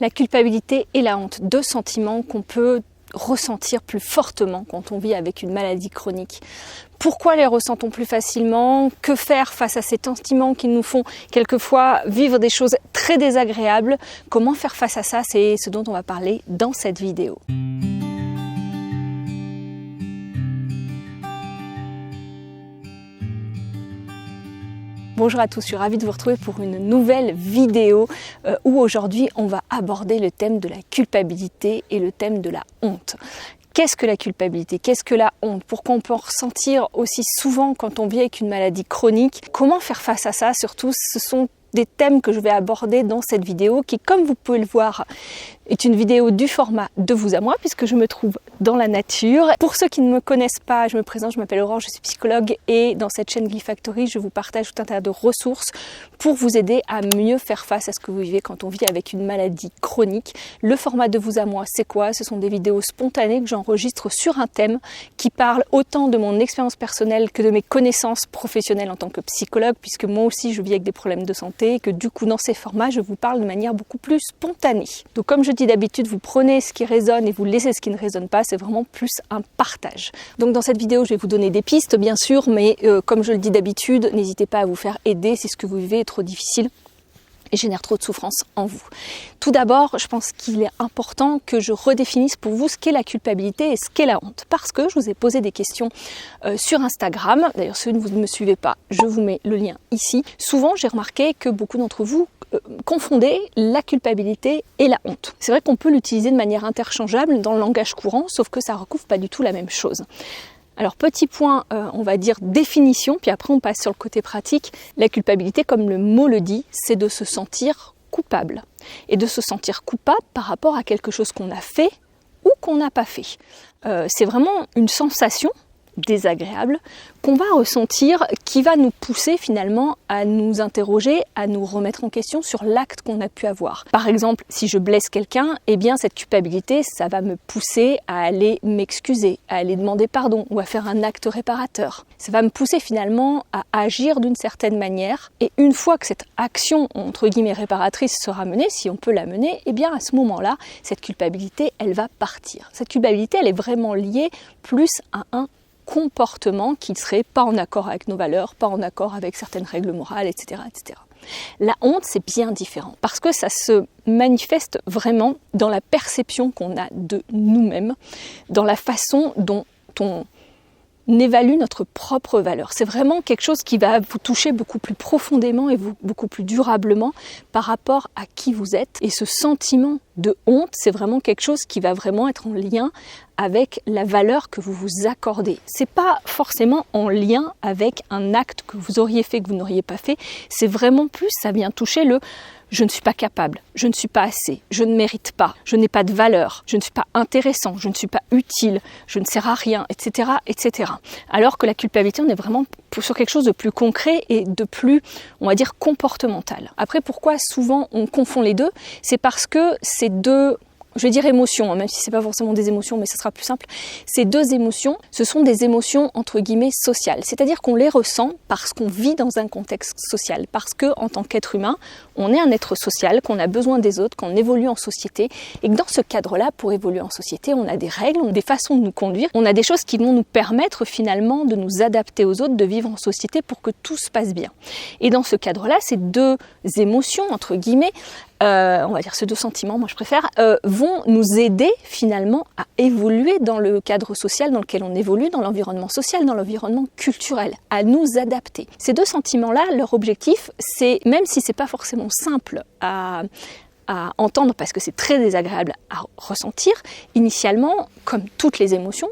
La culpabilité et la honte, deux sentiments qu'on peut ressentir plus fortement quand on vit avec une maladie chronique. Pourquoi les ressentons plus facilement? Que faire face à ces sentiments qui nous font quelquefois vivre des choses très désagréables? Comment faire face à ça? C'est ce dont on va parler dans cette vidéo. Bonjour à tous, je suis ravie de vous retrouver pour une nouvelle vidéo où aujourd'hui on va aborder le thème de la culpabilité et le thème de la honte. Qu'est-ce que la culpabilité? Qu'est-ce que la honte? Pourquoi on peut en ressentir aussi souvent quand on vit avec une maladie chronique? Comment faire face à ça? Surtout, ce sont des thèmes que je vais aborder dans cette vidéo qui, comme vous pouvez le voir, est une vidéo du format de vous à moi puisque je me trouve dans la nature. Pour ceux qui ne me connaissent pas, je me présente, je m'appelle Aurore, je suis psychologue et dans cette chaîne Glyfactory, je vous partage tout un tas de ressources pour vous aider à mieux faire face à ce que vous vivez quand on vit avec une maladie chronique. Le format de vous à moi, c'est quoi? Ce sont des vidéos spontanées que j'enregistre sur un thème qui parle autant de mon expérience personnelle que de mes connaissances professionnelles en tant que psychologue, puisque moi aussi je vis avec des problèmes de santé et que du coup dans ces formats, je vous parle de manière beaucoup plus spontanée. Donc comme je dis d'habitude, vous prenez ce qui résonne et vous laissez ce qui ne résonne pas, c'est vraiment plus un partage. Donc dans cette vidéo, je vais vous donner des pistes bien sûr, mais comme je le dis d'habitude, n'hésitez pas à vous faire aider si ce que vous vivez est trop difficile et génère trop de souffrance en vous. Tout d'abord, je pense qu'il est important que je redéfinisse pour vous ce qu'est la culpabilité et ce qu'est la honte. Parce que je vous ai posé des questions sur Instagram. D'ailleurs, si vous ne me suivez pas, je vous mets le lien ici. Souvent, j'ai remarqué que beaucoup d'entre vous confondaient la culpabilité et la honte. C'est vrai qu'on peut l'utiliser de manière interchangeable dans le langage courant, sauf que ça recouvre pas du tout la même chose. Alors petit point, on va dire définition, puis après on passe sur le côté pratique. La culpabilité, comme le mot le dit, c'est de se sentir coupable. Et de se sentir coupable par rapport à quelque chose qu'on a fait ou qu'on n'a pas fait. C'est vraiment une sensation désagréable qu'on va ressentir, qui va nous pousser finalement à nous interroger, à nous remettre en question sur l'acte qu'on a pu avoir. Par exemple, si je blesse quelqu'un, eh bien cette culpabilité, ça va me pousser à aller m'excuser, à aller demander pardon ou à faire un acte réparateur. Ça va me pousser finalement à agir d'une certaine manière, et une fois que cette action entre guillemets réparatrice sera menée, si on peut la mener, eh bien à ce moment-là, cette culpabilité, elle va partir. Cette culpabilité, elle est vraiment liée plus à un comportement qui ne serait pas en accord avec nos valeurs, pas en accord avec certaines règles morales, etc., etc. La honte, c'est bien différent parce que ça se manifeste vraiment dans la perception qu'on a de nous-mêmes, dans la façon dont on évalue notre propre valeur. C'est vraiment quelque chose qui va vous toucher beaucoup plus profondément et beaucoup plus durablement par rapport à qui vous êtes. Et ce sentiment de honte, c'est vraiment quelque chose qui va vraiment être en lien avec la valeur que vous vous accordez. C'est pas forcément en lien avec un acte que vous auriez fait, que vous n'auriez pas fait. C'est vraiment plus, ça vient toucher le je ne suis pas capable, je ne suis pas assez, je ne mérite pas, je n'ai pas de valeur, je ne suis pas intéressant, je ne suis pas utile, je ne sers à rien, etc., etc. Alors que la culpabilité, on est vraiment sur quelque chose de plus concret et de plus, on va dire, comportemental. Après, pourquoi souvent on confond les deux? C'est parce que ces deux, je vais dire émotions, même si c'est pas forcément des émotions, mais ça sera plus simple. Ces deux émotions, ce sont des émotions entre guillemets sociales. C'est-à-dire qu'on les ressent parce qu'on vit dans un contexte social, parce que en tant qu'être humain, on est un être social, qu'on a besoin des autres, qu'on évolue en société, et que dans ce cadre-là, pour évoluer en société, on a des règles, on a des façons de nous conduire, on a des choses qui vont nous permettre finalement de nous adapter aux autres, de vivre en société pour que tout se passe bien. Et dans ce cadre-là, ces deux émotions entre guillemets, on va dire ces deux sentiments, moi je préfère, vont nous aider finalement à évoluer dans le cadre social dans lequel on évolue, dans l'environnement social, dans l'environnement culturel, à nous adapter. Ces deux sentiments-là, leur objectif, c'est, même si c'est pas forcément simple à entendre parce que c'est très désagréable à ressentir, initialement, comme toutes les émotions,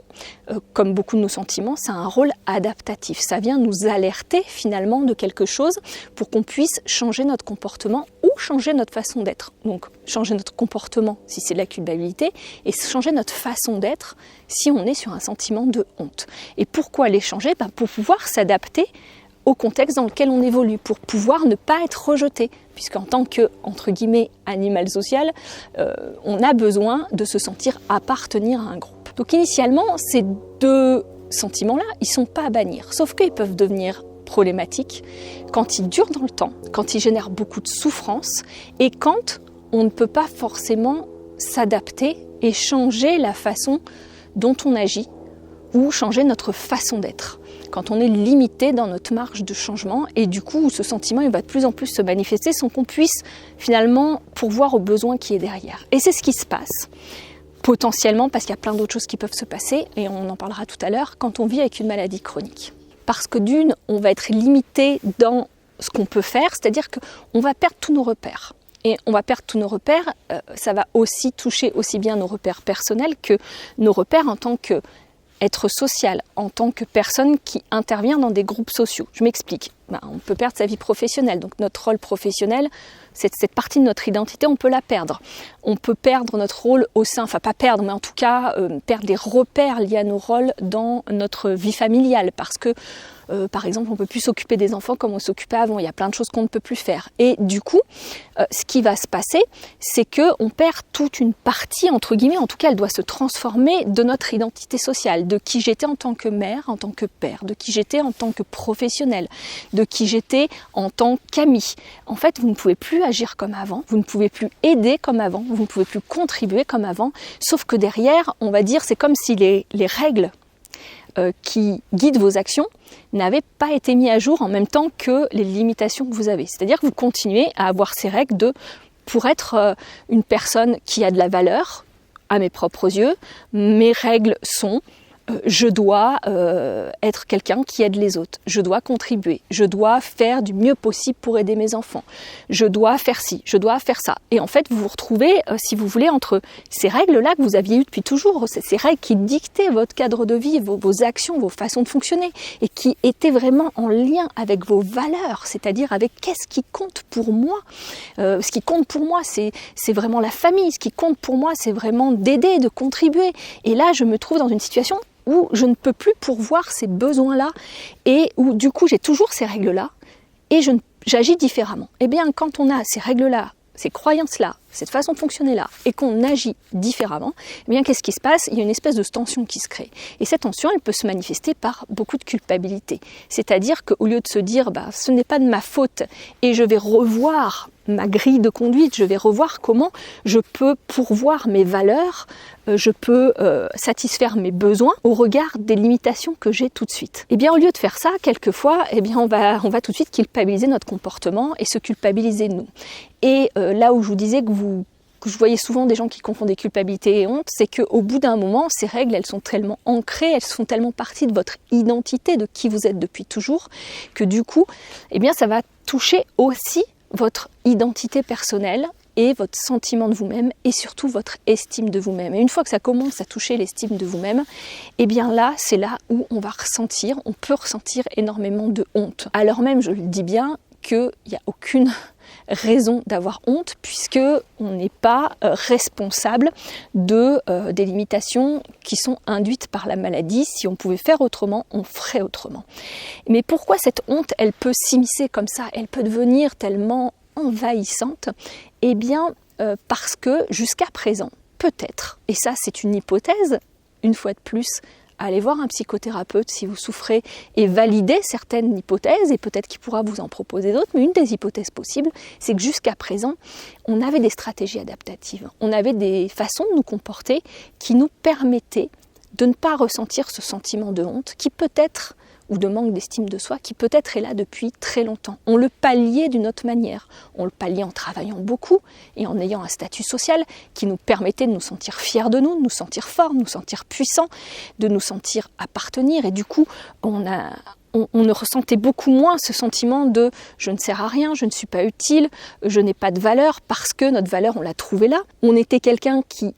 comme beaucoup de nos sentiments, ça a un rôle adaptatif. Ça vient nous alerter finalement de quelque chose pour qu'on puisse changer notre comportement ou changer notre façon d'être. Donc changer notre comportement si c'est de la culpabilité et changer notre façon d'être si on est sur un sentiment de honte. Et pourquoi les changer? Pour pouvoir s'adapter au contexte dans lequel on évolue, pour pouvoir ne pas être rejeté, puisqu'en tant que, entre guillemets, animal social, on a besoin de se sentir appartenir à un groupe. Donc initialement, ces deux sentiments-là, ils ne sont pas à bannir, sauf qu'ils peuvent devenir problématiques quand ils durent dans le temps, quand ils génèrent beaucoup de souffrance et quand on ne peut pas forcément s'adapter et changer la façon dont on agit ou changer notre façon d'être. Quand on est limité dans notre marge de changement et du coup ce sentiment il va de plus en plus se manifester sans qu'on puisse finalement pourvoir aux besoins qui est derrière. Et c'est ce qui se passe potentiellement parce qu'il y a plein d'autres choses qui peuvent se passer et on en parlera tout à l'heure quand on vit avec une maladie chronique. Parce que d'une, on va être limité dans ce qu'on peut faire, c'est-à-dire qu'on va perdre tous nos repères. Et on va perdre tous nos repères, ça va aussi toucher aussi bien nos repères personnels que nos repères en tant qu'être social, en tant que personne qui intervient dans des groupes sociaux. Je m'explique. On peut perdre sa vie professionnelle, donc notre rôle professionnel, cette partie de notre identité, on peut la perdre. On peut perdre notre rôle au sein, enfin pas perdre, mais en tout cas perdre les repères liés à nos rôles dans notre vie familiale, parce que par exemple, on ne peut plus s'occuper des enfants comme on s'occupait avant. Il y a plein de choses qu'on ne peut plus faire. Et du coup, ce qui va se passer, c'est qu'on perd toute une partie, entre guillemets, en tout cas, elle doit se transformer de notre identité sociale, de qui j'étais en tant que mère, en tant que père, de qui j'étais en tant que professionnel, de qui j'étais en tant qu'ami. En fait, vous ne pouvez plus agir comme avant, vous ne pouvez plus aider comme avant, vous ne pouvez plus contribuer comme avant, sauf que derrière, on va dire, c'est comme si les règles qui guident vos actions n'avaient pas été mis à jour en même temps que les limitations que vous avez. C'est-à-dire que vous continuez à avoir ces règles pour être une personne qui a de la valeur à mes propres yeux, mes règles sont je dois être quelqu'un qui aide les autres, je dois contribuer, je dois faire du mieux possible pour aider mes enfants, je dois faire ci, je dois faire ça. Et en fait, vous vous retrouvez, si vous voulez, entre ces règles-là que vous aviez eues depuis toujours, ces règles qui dictaient votre cadre de vie, vos actions, vos façons de fonctionner, et qui étaient vraiment en lien avec vos valeurs, c'est-à-dire avec qu'est-ce qui compte pour moi. Ce qui compte pour moi, c'est vraiment la famille, ce qui compte pour moi, c'est vraiment d'aider, de contribuer. Et là, je me trouve dans une situation où je ne peux plus pourvoir ces besoins-là et où du coup j'ai toujours ces règles-là et j'agis différemment. Eh bien, quand on a ces règles-là, ces croyances-là, cette façon de fonctionner-là et qu'on agit différemment, eh bien qu'est-ce qui se passe ? Il y a une espèce de tension qui se crée. Et cette tension, elle peut se manifester par beaucoup de culpabilité. C'est-à-dire qu'au lieu de se dire ce n'est pas de ma faute et je vais revoir ma grille de conduite, je vais revoir comment je peux pourvoir mes valeurs, je peux satisfaire mes besoins au regard des limitations que j'ai tout de suite. Eh bien, au lieu de faire ça, quelquefois, eh bien, on va tout de suite culpabiliser notre comportement et se culpabiliser nous. Et là où je vous disais que je voyais souvent des gens qui confondaient culpabilité et honte, c'est qu'au bout d'un moment, ces règles, elles sont tellement ancrées, elles font tellement partie de votre identité, de qui vous êtes depuis toujours, que du coup, eh bien, ça va toucher aussi votre identité personnelle et votre sentiment de vous-même et surtout votre estime de vous-même. Et une fois que ça commence à toucher l'estime de vous-même, eh bien là, c'est là où on peut ressentir énormément de honte. Alors même, je le dis bien, qu'il n'y a aucune raison d'avoir honte puisque on n'est pas responsable des limitations qui sont induites par la maladie. Si on pouvait faire autrement, on ferait autrement. Mais pourquoi cette honte, elle peut s'immiscer comme ça, elle peut devenir tellement envahissante ? Eh bien, parce que jusqu'à présent, peut-être, et ça c'est une hypothèse, une fois de plus, allez voir un psychothérapeute si vous souffrez et validez certaines hypothèses et peut-être qu'il pourra vous en proposer d'autres, mais une des hypothèses possibles, c'est que jusqu'à présent, on avait des stratégies adaptatives, on avait des façons de nous comporter qui nous permettaient de ne pas ressentir ce sentiment de honte qui peut-être, ou de manque d'estime de soi, qui peut-être est là depuis très longtemps. On le palliait d'une autre manière. On le palliait en travaillant beaucoup et en ayant un statut social qui nous permettait de nous sentir fiers de nous sentir forts, de nous sentir puissants, de nous sentir appartenir. Et du coup, on ne ressentait beaucoup moins ce sentiment de « je ne sers à rien, je ne suis pas utile, je n'ai pas de valeur » parce que notre valeur, on l'a trouvée là. On était quelqu'un qui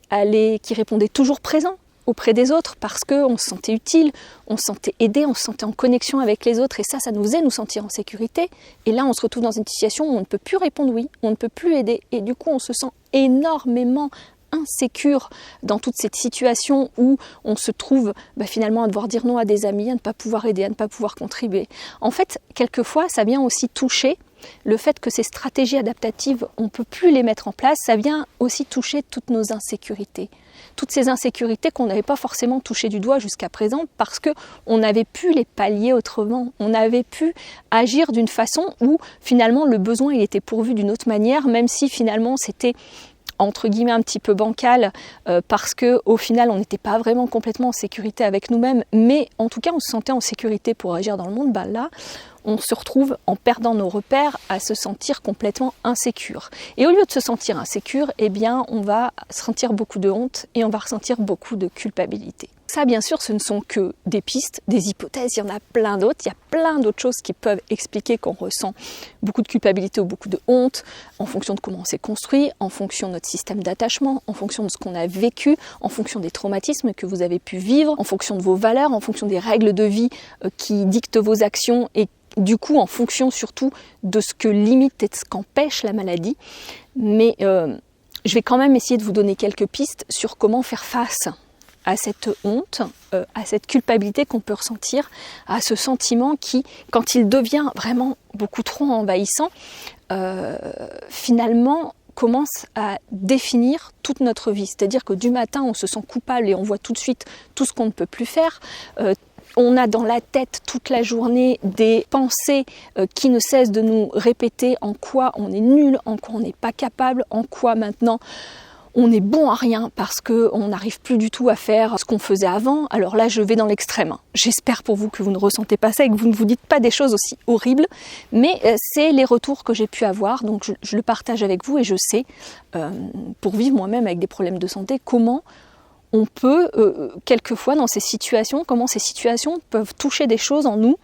répondait toujours présent auprès des autres parce qu'on se sentait utile, on se sentait aidé, on se sentait en connexion avec les autres et ça nous faisait nous sentir en sécurité. Et là, on se retrouve dans une situation où on ne peut plus répondre oui, on ne peut plus aider et du coup, on se sent énormément insécure dans toute cette situation où on se trouve finalement à devoir dire non à des amis, à ne pas pouvoir aider, à ne pas pouvoir contribuer. En fait, quelquefois, ça vient aussi toucher le fait que ces stratégies adaptatives, on ne peut plus les mettre en place, ça vient aussi toucher toutes nos insécurités. Toutes ces insécurités qu'on n'avait pas forcément touchées du doigt jusqu'à présent parce qu'on avait pu les pallier autrement. On avait pu agir d'une façon où finalement le besoin il était pourvu d'une autre manière, même si finalement c'était entre guillemets un petit peu bancale parce qu'au final on n'était pas vraiment complètement en sécurité avec nous-mêmes, mais en tout cas on se sentait en sécurité pour agir dans le monde, là on se retrouve en perdant nos repères à se sentir complètement insécure. Et au lieu de se sentir insécure, eh bien on va sentir beaucoup de honte et on va ressentir beaucoup de culpabilité. Ça, bien sûr, ce ne sont que des pistes, des hypothèses, il y en a plein d'autres. Il y a plein d'autres choses qui peuvent expliquer qu'on ressent beaucoup de culpabilité ou beaucoup de honte en fonction de comment on s'est construit, en fonction de notre système d'attachement, en fonction de ce qu'on a vécu, en fonction des traumatismes que vous avez pu vivre, en fonction de vos valeurs, en fonction des règles de vie qui dictent vos actions et du coup en fonction surtout de ce que limite et de ce qu'empêche la maladie. Mais je vais quand même essayer de vous donner quelques pistes sur comment faire face à cette honte, à cette culpabilité qu'on peut ressentir, à ce sentiment qui, quand il devient vraiment beaucoup trop envahissant, finalement commence à définir toute notre vie. C'est-à-dire que du matin, on se sent coupable et on voit tout de suite tout ce qu'on ne peut plus faire. On a dans la tête toute la journée des pensées qui ne cessent de nous répéter en quoi on est nul, en quoi on n'est pas capable, en quoi maintenant on est bon à rien parce qu'on n'arrive plus du tout à faire ce qu'on faisait avant. Alors là, je vais dans l'extrême. J'espère pour vous que vous ne ressentez pas ça et que vous ne vous dites pas des choses aussi horribles. Mais c'est les retours que j'ai pu avoir. Donc je le partage avec vous et je sais, pour vivre moi-même avec des problèmes de santé, comment on peut, quelquefois dans ces situations, comment ces situations peuvent toucher des choses en nous,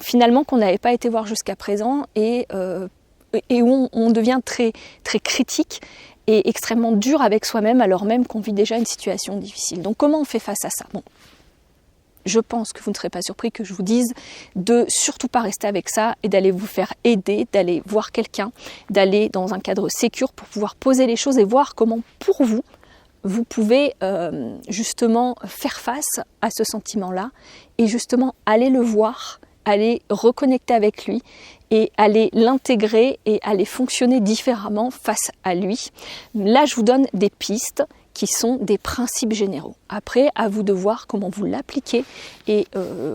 finalement qu'on n'avait pas été voir jusqu'à présent et où on devient très, très critique et extrêmement dur avec soi-même alors même qu'on vit déjà une situation difficile. Donc comment on fait face à ça ? Bon, je pense que vous ne serez pas surpris que je vous dise de surtout pas rester avec ça et d'aller vous faire aider, d'aller voir quelqu'un, d'aller dans un cadre sécure pour pouvoir poser les choses et voir comment pour vous pouvez justement faire face à ce sentiment-là et justement aller le voir, aller reconnecter avec lui et aller l'intégrer et aller fonctionner différemment face à lui. Là, je vous donne des pistes qui sont des principes généraux. Après, à vous de voir comment vous l'appliquez et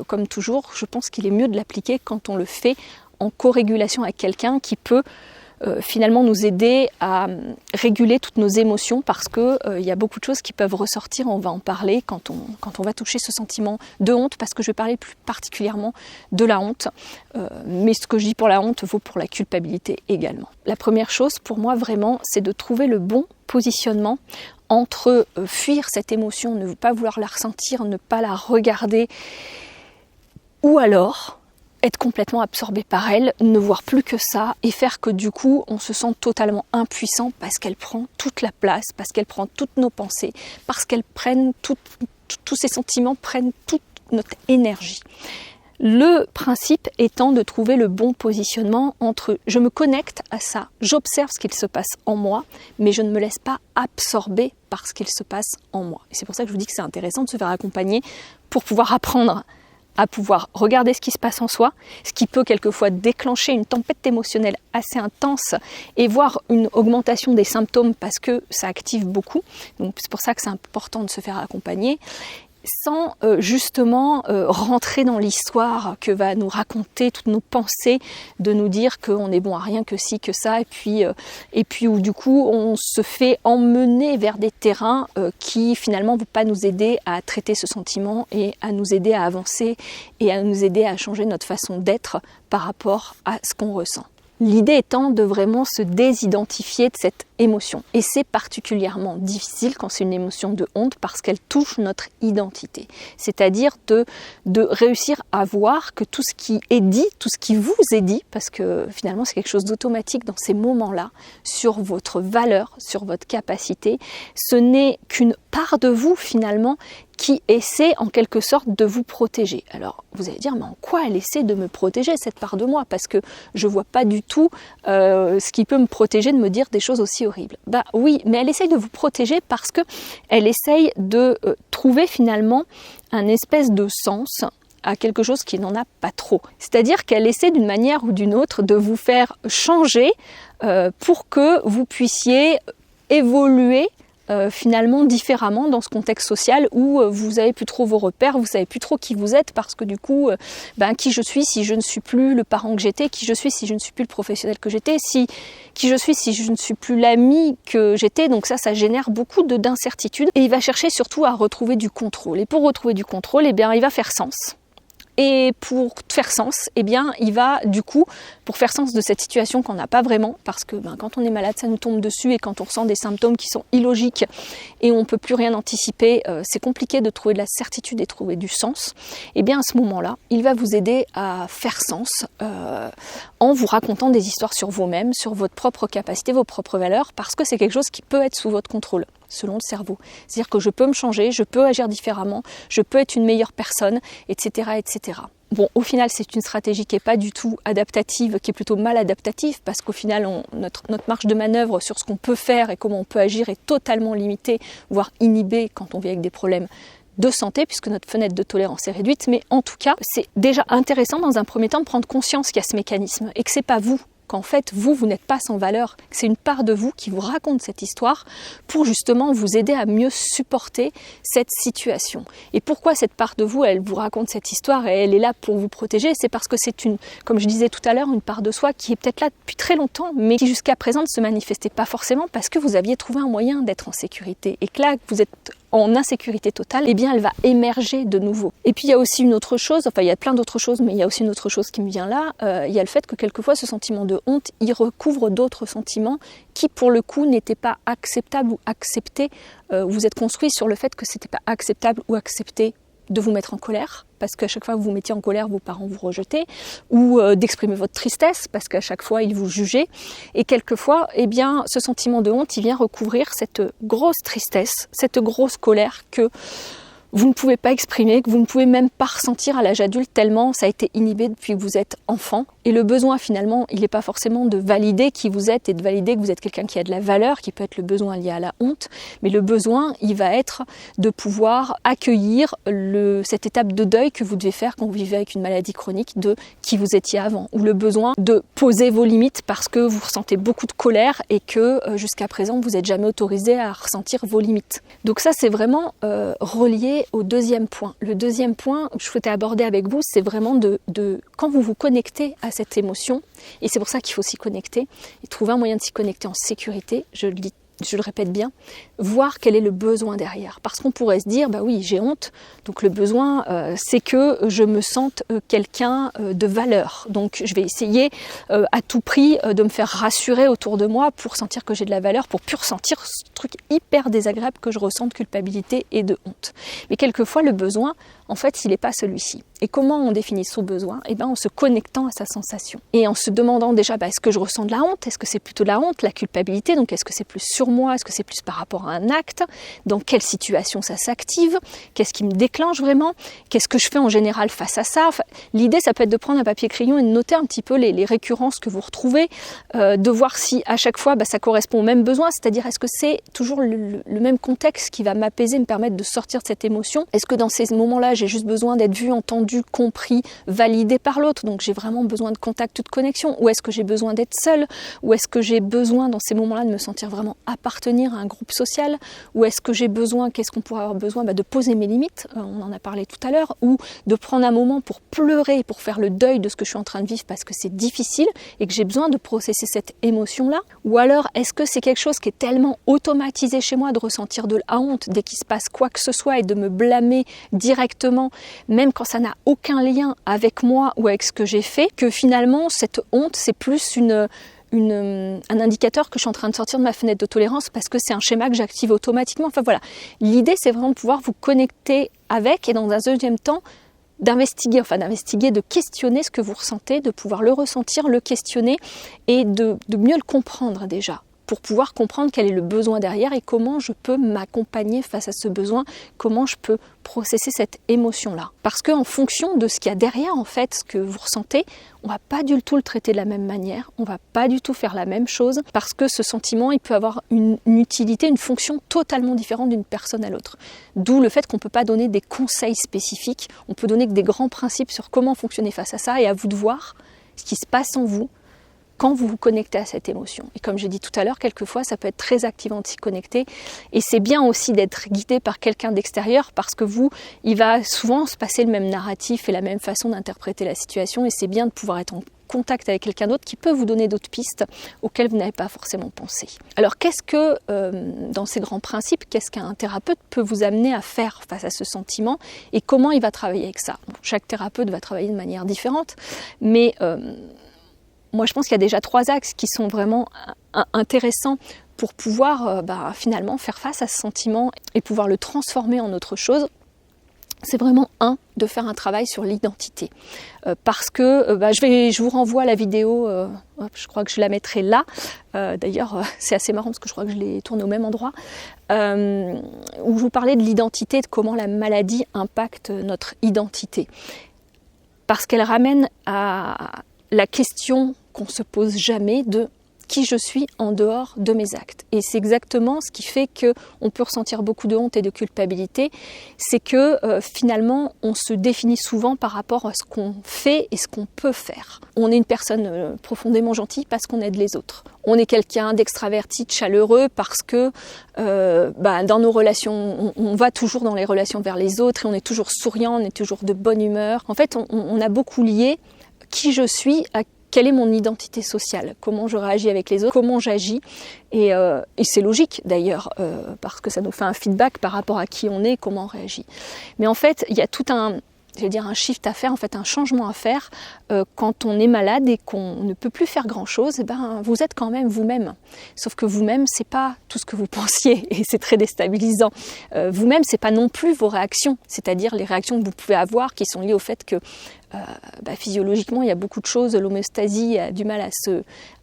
comme toujours, je pense qu'il est mieux de l'appliquer quand on le fait en co-régulation avec quelqu'un qui peut finalement nous aider à réguler toutes nos émotions parce que il y a beaucoup de choses qui peuvent ressortir, on va en parler quand on va toucher ce sentiment de honte parce que je vais parler plus particulièrement de la honte, mais ce que je dis pour la honte vaut pour la culpabilité également. La première chose pour moi vraiment c'est de trouver le bon positionnement entre fuir cette émotion, ne pas vouloir la ressentir, ne pas la regarder ou alors être complètement absorbé par elle, ne voir plus que ça et faire que du coup on se sent totalement impuissant parce qu'elle prend toute la place, parce qu'elle prend toutes nos pensées, parce qu'elle prenne tous ces sentiments prennent toute notre énergie. Le principe étant de trouver le bon positionnement entre je me connecte à ça, j'observe ce qu'il se passe en moi, mais je ne me laisse pas absorber par ce qu'il se passe en moi. Et c'est pour ça que je vous dis que c'est intéressant de se faire accompagner pour pouvoir apprendre à pouvoir regarder ce qui se passe en soi, ce qui peut quelquefois déclencher une tempête émotionnelle assez intense et voir une augmentation des symptômes parce que ça active beaucoup. Donc c'est pour ça que c'est important de se faire accompagner sans justement rentrer dans l'histoire que va nous raconter toutes nos pensées, de nous dire qu'on est bon à rien, que ci, que ça, et puis où du coup on se fait emmener vers des terrains qui finalement ne vont pas nous aider à traiter ce sentiment et à nous aider à avancer et à nous aider à changer notre façon d'être par rapport à ce qu'on ressent. L'idée étant de vraiment se désidentifier de cette émotion. Et c'est particulièrement difficile quand c'est une émotion de honte parce qu'elle touche notre identité. C'est-à-dire de réussir à voir que tout ce qui est dit, tout ce qui vous est dit, parce que finalement c'est quelque chose d'automatique dans ces moments-là, sur votre valeur, sur votre capacité, ce n'est qu'une part de vous finalement qui essaie en quelque sorte de vous protéger. Alors vous allez dire, mais en quoi elle essaie de me protéger cette part de moi ? Parce que je vois pas du tout ce qui peut me protéger de me dire des choses aussi horribles. Bah oui, mais elle essaye de vous protéger parce que elle essaye de trouver finalement un espèce de sens à quelque chose qui n'en a pas trop. C'est-à-dire qu'elle essaie d'une manière ou d'une autre de vous faire changer pour que vous puissiez évoluer finalement différemment dans ce contexte social où vous n'avez plus trop vos repères, vous ne savez plus trop qui vous êtes parce que du coup, qui je suis si je ne suis plus le parent que j'étais, qui je suis si je ne suis plus le professionnel que j'étais, qui je suis si je ne suis plus l'ami que j'étais. Donc ça génère beaucoup d'incertitudes et il va chercher surtout à retrouver du contrôle. Et pour retrouver du contrôle, il va faire sens. Et pour faire sens, il va du coup, pour faire sens de cette situation qu'on n'a pas vraiment, parce que quand on est malade, ça nous tombe dessus, et quand on ressent des symptômes qui sont illogiques et on ne peut plus rien anticiper, c'est compliqué de trouver de la certitude et de trouver du sens. À ce moment-là, il va vous aider à faire sens en vous racontant des histoires sur vous-même, sur votre propre capacité, vos propres valeurs, parce que c'est quelque chose qui peut être sous votre contrôle, selon le cerveau. C'est-à-dire que je peux me changer, je peux agir différemment, je peux être une meilleure personne, etc., etc. Bon, au final, c'est une stratégie qui n'est pas du tout adaptative, qui est plutôt mal adaptative, parce qu'au final, notre marge de manœuvre sur ce qu'on peut faire et comment on peut agir est totalement limitée, voire inhibée quand on vit avec des problèmes de santé, puisque notre fenêtre de tolérance est réduite. Mais en tout cas, c'est déjà intéressant dans un premier temps de prendre conscience qu'il y a ce mécanisme et que c'est pas vous, qu'en fait, vous n'êtes pas sans valeur, que c'est une part de vous qui vous raconte cette histoire pour justement vous aider à mieux supporter cette situation. Et pourquoi cette part de vous, elle vous raconte cette histoire et elle est là pour vous protéger? C'est parce que c'est comme je disais tout à l'heure, une part de soi qui est peut-être là depuis très longtemps, mais qui jusqu'à présent ne se manifestait pas forcément parce que vous aviez trouvé un moyen d'être en sécurité. Et que là, vous êtes en insécurité totale, elle va émerger de nouveau. Et puis il y a aussi une autre chose, il y a plein d'autres choses, mais il y a aussi une autre chose qui me vient là, il y a le fait que quelquefois ce sentiment de honte, il recouvre d'autres sentiments qui pour le coup n'étaient pas acceptables ou acceptés. Vous êtes construit sur le fait que c'était pas acceptable ou accepté de vous mettre en colère, parce qu'à chaque fois que vous vous mettiez en colère, vos parents vous rejetaient, ou d'exprimer votre tristesse, parce qu'à chaque fois, ils vous jugeaient. Et quelquefois, ce sentiment de honte, il vient recouvrir cette grosse tristesse, cette grosse colère que vous ne pouvez pas exprimer, que vous ne pouvez même pas ressentir à l'âge adulte tellement ça a été inhibé depuis que vous êtes enfant. Et le besoin finalement, il n'est pas forcément de valider qui vous êtes et de valider que vous êtes quelqu'un qui a de la valeur, qui peut être le besoin lié à la honte, mais le besoin, il va être de pouvoir accueillir cette étape de deuil que vous devez faire quand vous vivez avec une maladie chronique de qui vous étiez avant, ou le besoin de poser vos limites parce que vous ressentez beaucoup de colère et que jusqu'à présent vous n'êtes jamais autorisé à ressentir vos limites. Donc ça c'est vraiment relié au deuxième point. Le deuxième point que je souhaitais aborder avec vous, c'est vraiment de quand vous vous connectez à cette émotion, et c'est pour ça qu'il faut s'y connecter, et trouver un moyen de s'y connecter en sécurité, je le répète bien, voir quel est le besoin derrière. Parce qu'on pourrait se dire, oui, j'ai honte, donc le besoin, c'est que je me sente quelqu'un de valeur. Donc je vais essayer à tout prix de me faire rassurer autour de moi pour sentir que j'ai de la valeur, pour plus ressentir ce truc hyper désagréable que je ressens de culpabilité et de honte. Mais quelquefois, le besoin, en fait, il n'est pas celui-ci. Et comment on définit son besoin? En se connectant à sa sensation. Et en se demandant déjà, est-ce que je ressens de la honte? Est-ce que c'est plutôt la honte, la culpabilité? Donc est-ce que c'est plus sur moi? Est-ce que c'est plus par rapport à un acte? Dans quelle situation ça s'active? Qu'est-ce qui me déclenche vraiment? Qu'est-ce que je fais en général face à ça? L'idée, ça peut être de prendre un papier-crayon et de noter un petit peu les récurrences que vous retrouvez, de voir si à chaque fois, ça correspond au même besoin, c'est-à-dire est-ce que c'est toujours le même contexte qui va m'apaiser, me permettre de sortir de cette émotion? Est-ce que dans ces moments-là, j'ai juste besoin d'être vu, entendu, compris, validé par l'autre, donc j'ai vraiment besoin de contact ou de connexion? Ou est-ce que j'ai besoin d'être seule? Ou est-ce que j'ai besoin dans ces moments-là de me sentir vraiment appartenir à un groupe social? Ou est-ce que j'ai besoin, qu'est-ce qu'on pourrait avoir besoin? De poser mes limites, on en a parlé tout à l'heure, ou de prendre un moment pour pleurer, pour faire le deuil de ce que je suis en train de vivre parce que c'est difficile et que j'ai besoin de processer cette émotion-là? Ou alors est-ce que c'est quelque chose qui est tellement automatisé chez moi de ressentir de la honte dès qu'il se passe quoi que ce soit et de me blâmer directement, même quand ça n'a aucun lien avec moi ou avec ce que j'ai fait, que finalement cette honte c'est plus un indicateur que je suis en train de sortir de ma fenêtre de tolérance parce que c'est un schéma que j'active automatiquement. Enfin voilà, l'idée c'est vraiment de pouvoir vous connecter avec et dans un deuxième temps d'investiguer, de questionner ce que vous ressentez, de pouvoir le ressentir, le questionner et de mieux le comprendre déjà, pour pouvoir comprendre quel est le besoin derrière et comment je peux m'accompagner face à ce besoin, comment je peux processer cette émotion-là. Parce qu'en fonction de ce qu'il y a derrière, en fait, ce que vous ressentez, on ne va pas du tout le traiter de la même manière, on ne va pas du tout faire la même chose, parce que ce sentiment, il peut avoir une utilité, une fonction totalement différente d'une personne à l'autre. D'où le fait qu'on ne peut pas donner des conseils spécifiques, on peut donner que des grands principes sur comment fonctionner face à ça, et à vous de voir ce qui se passe en vous, quand vous vous connectez à cette émotion. Et comme j'ai dit tout à l'heure, quelquefois ça peut être très activant de s'y connecter, et c'est bien aussi d'être guidé par quelqu'un d'extérieur, parce que il va souvent se passer le même narratif et la même façon d'interpréter la situation, et c'est bien de pouvoir être en contact avec quelqu'un d'autre qui peut vous donner d'autres pistes auxquelles vous n'avez pas forcément pensé. Alors qu'est-ce que, dans ces grands principes, qu'est-ce qu'un thérapeute peut vous amener à faire face à ce sentiment, et comment il va travailler avec ça? Chaque thérapeute va travailler de manière différente, mais moi je pense qu'il y a déjà 3 axes qui sont vraiment intéressants pour pouvoir finalement faire face à ce sentiment et pouvoir le transformer en autre chose. C'est vraiment de faire un travail sur l'identité. Parce que je vous renvoie à la vidéo, je crois que je la mettrai là. D'ailleurs, c'est assez marrant parce que je crois que je l'ai tournée au même endroit, où je vous parlais de l'identité, de comment la maladie impacte notre identité. Parce qu'elle ramène à la question qu'on ne se pose jamais de qui je suis en dehors de mes actes. Et c'est exactement ce qui fait qu'on peut ressentir beaucoup de honte et de culpabilité, c'est que finalement on se définit souvent par rapport à ce qu'on fait et ce qu'on peut faire. On est une personne profondément gentille parce qu'on aide les autres. On est quelqu'un d'extraverti, de chaleureux parce que dans nos relations, on va toujours dans les relations vers les autres et on est toujours souriant, on est toujours de bonne humeur. En fait, on a beaucoup lié qui je suis à quelle est mon identité sociale, comment je réagis avec les autres, comment j'agis. Et c'est logique d'ailleurs, parce que ça nous fait un feedback par rapport à qui on est, comment on réagit. Mais en fait, il y a tout un shift à faire, en fait un changement à faire quand on est malade et qu'on ne peut plus faire grand-chose. Vous êtes quand même vous-même. Sauf que vous-même, c'est pas tout ce que vous pensiez et c'est très déstabilisant. Vous-même, c'est pas non plus vos réactions, c'est-à-dire les réactions que vous pouvez avoir qui sont liées au fait que physiologiquement, il y a beaucoup de choses, l'homéostasie a du mal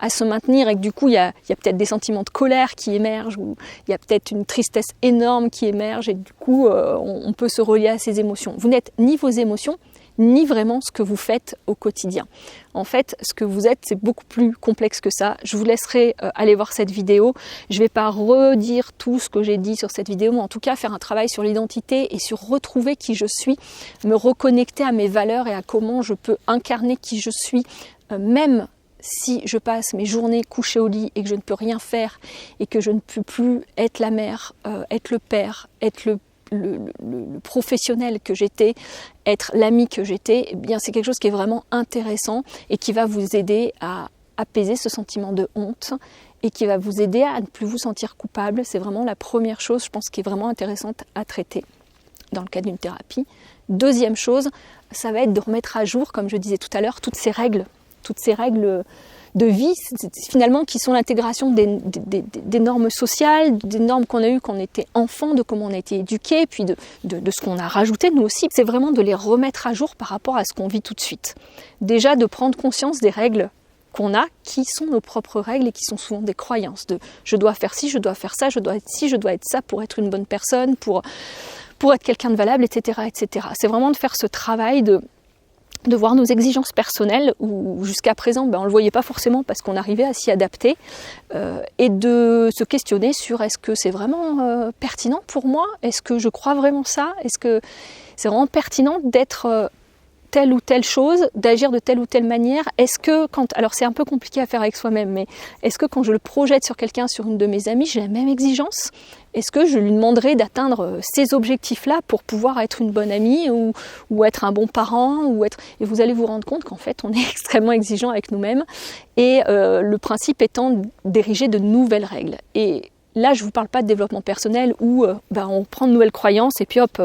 à se maintenir et que du coup, il y a peut-être des sentiments de colère qui émergent ou il y a peut-être une tristesse énorme qui émerge et du coup, on peut se relier à ces émotions. Vous n'êtes ni vos émotions, ni vraiment ce que vous faites au quotidien. En fait, ce que vous êtes, c'est beaucoup plus complexe que ça. Je vous laisserai aller voir cette vidéo. Je ne vais pas redire tout ce que j'ai dit sur cette vidéo, mais en tout cas faire un travail sur l'identité et sur retrouver qui je suis, me reconnecter à mes valeurs et à comment je peux incarner qui je suis, même si je passe mes journées couchée au lit et que je ne peux rien faire et que je ne peux plus être la mère, être le père, être le professionnel que j'étais, être l'ami que j'étais, eh bien c'est quelque chose qui est vraiment intéressant et qui va vous aider à apaiser ce sentiment de honte et qui va vous aider à ne plus vous sentir coupable. C'est vraiment la première chose, je pense, qui est vraiment intéressante à traiter dans le cadre d'une thérapie. Deuxième chose, ça va être de remettre à jour, comme je disais tout à l'heure, toutes ces règles de vie, finalement, qui sont l'intégration des normes sociales, des normes qu'on a eues quand on était enfant, de comment on a été éduqué, puis de ce qu'on a rajouté nous aussi. C'est vraiment de les remettre à jour par rapport à ce qu'on vit tout de suite. Déjà, de prendre conscience des règles qu'on a, qui sont nos propres règles et qui sont souvent des croyances de je dois faire ci, je dois faire ça, je dois être ci, je dois être ça pour être une bonne personne, pour être quelqu'un de valable, etc., etc. C'est vraiment de faire ce travail de voir nos exigences personnelles, où jusqu'à présent on ne le voyait pas forcément parce qu'on arrivait à s'y adapter, et de se questionner sur est-ce que c'est vraiment pertinent pour moi, est-ce que je crois vraiment ça, est-ce que c'est vraiment pertinent d'être telle ou telle chose, d'agir de telle ou telle manière. Est-ce que alors c'est un peu compliqué à faire avec soi-même, mais est-ce que quand je le projette sur quelqu'un, sur une de mes amies, j'ai la même exigence ? Est-ce que je lui demanderai d'atteindre ces objectifs-là pour pouvoir être une bonne amie ou être un bon parent Et vous allez vous rendre compte qu'en fait, on est extrêmement exigeant avec nous-mêmes. Et le principe étant d'ériger de nouvelles règles. Et là, je ne vous parle pas de développement personnel où on prend de nouvelles croyances et puis hop,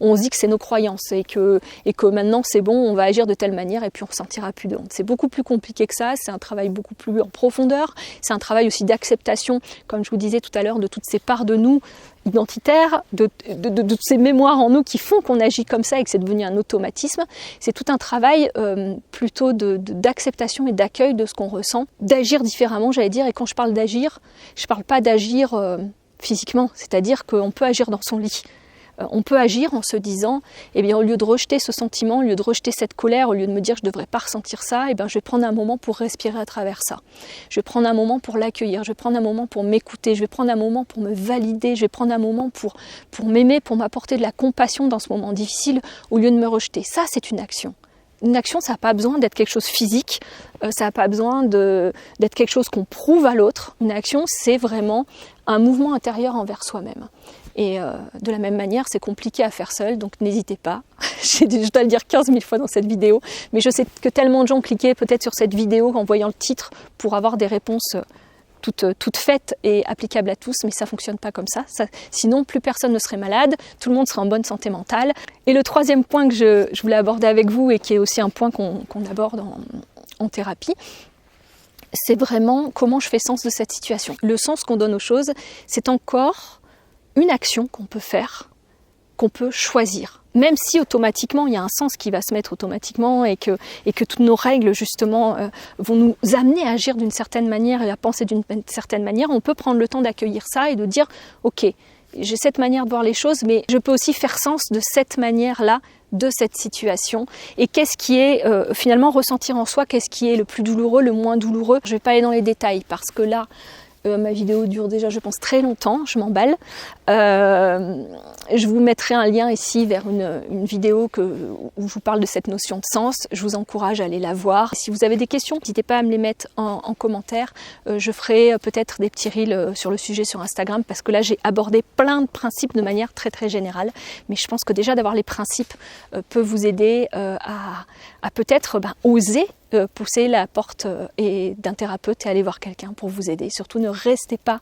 on se dit que c'est nos croyances et que maintenant c'est bon, on va agir de telle manière et puis on ne ressentira plus de honte. C'est beaucoup plus compliqué que ça, c'est un travail beaucoup plus en profondeur, c'est un travail aussi d'acceptation, comme je vous disais tout à l'heure, de toutes ces parts de nous identitaires, de toutes ces mémoires en nous qui font qu'on agit comme ça et que c'est devenu un automatisme. C'est tout un travail plutôt d'acceptation et d'accueil de ce qu'on ressent, d'agir différemment, j'allais dire. Et quand je parle d'agir, je ne parle pas d'agir physiquement, c'est-à-dire qu'on peut agir dans son lit. On peut agir en se disant, eh bien, au lieu de rejeter ce sentiment, au lieu de rejeter cette colère, au lieu de me dire je ne devrais pas ressentir ça, eh bien, je vais prendre un moment pour respirer à travers ça. Je vais prendre un moment pour l'accueillir, je vais prendre un moment pour m'écouter, je vais prendre un moment pour me valider, je vais prendre un moment pour m'aimer, pour m'apporter de la compassion dans ce moment difficile, au lieu de me rejeter. Ça, c'est une action. Une action, ça n'a pas besoin d'être quelque chose de physique, ça n'a pas besoin d'être quelque chose qu'on prouve à l'autre. Une action, c'est vraiment un mouvement intérieur envers soi-même. Et de la même manière, c'est compliqué à faire seul, donc n'hésitez pas. Je dois le dire 15 000 fois dans cette vidéo, mais je sais que tellement de gens cliquaient peut-être sur cette vidéo en voyant le titre pour avoir des réponses toutes faites et applicables à tous, mais ça ne fonctionne pas comme ça. Sinon, plus personne ne serait malade, tout le monde serait en bonne santé mentale. Et le troisième point que je voulais aborder avec vous, et qui est aussi un point qu'on aborde en thérapie, c'est vraiment comment je fais sens de cette situation. Le sens qu'on donne aux choses, c'est encore une action qu'on peut faire, qu'on peut choisir. Même si automatiquement, il y a un sens qui va se mettre automatiquement et que toutes nos règles, justement, vont nous amener à agir d'une certaine manière et à penser d'une certaine manière, on peut prendre le temps d'accueillir ça et de dire « Ok, j'ai cette manière de voir les choses, mais je peux aussi faire sens de cette manière-là, de cette situation. Et qu'est-ce qui est, finalement, ressentir en soi, qu'est-ce qui est le plus douloureux, le moins douloureux. Je ne vais pas aller dans les détails parce que là, ma vidéo dure déjà, je pense, très longtemps, je m'emballe. Je vous mettrai un lien ici vers une vidéo où je vous parle de cette notion de sens. Je vous encourage à aller la voir. Si vous avez des questions, n'hésitez pas à me les mettre en commentaire. Je ferai peut-être des petits reels sur le sujet sur Instagram, parce que là, j'ai abordé plein de principes de manière très très générale. Mais je pense que déjà d'avoir les principes peut vous aider à peut-être oser pousser la porte d'un thérapeute et aller voir quelqu'un pour vous aider. Surtout, ne restez pas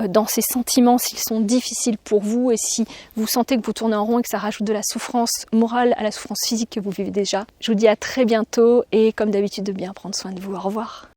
dans ces sentiments s'ils sont difficiles pour vous, et si vous sentez que vous tournez en rond et que ça rajoute de la souffrance morale à la souffrance physique que vous vivez déjà. Je vous dis à très bientôt, et comme d'habitude, de bien prendre soin de vous. Au revoir.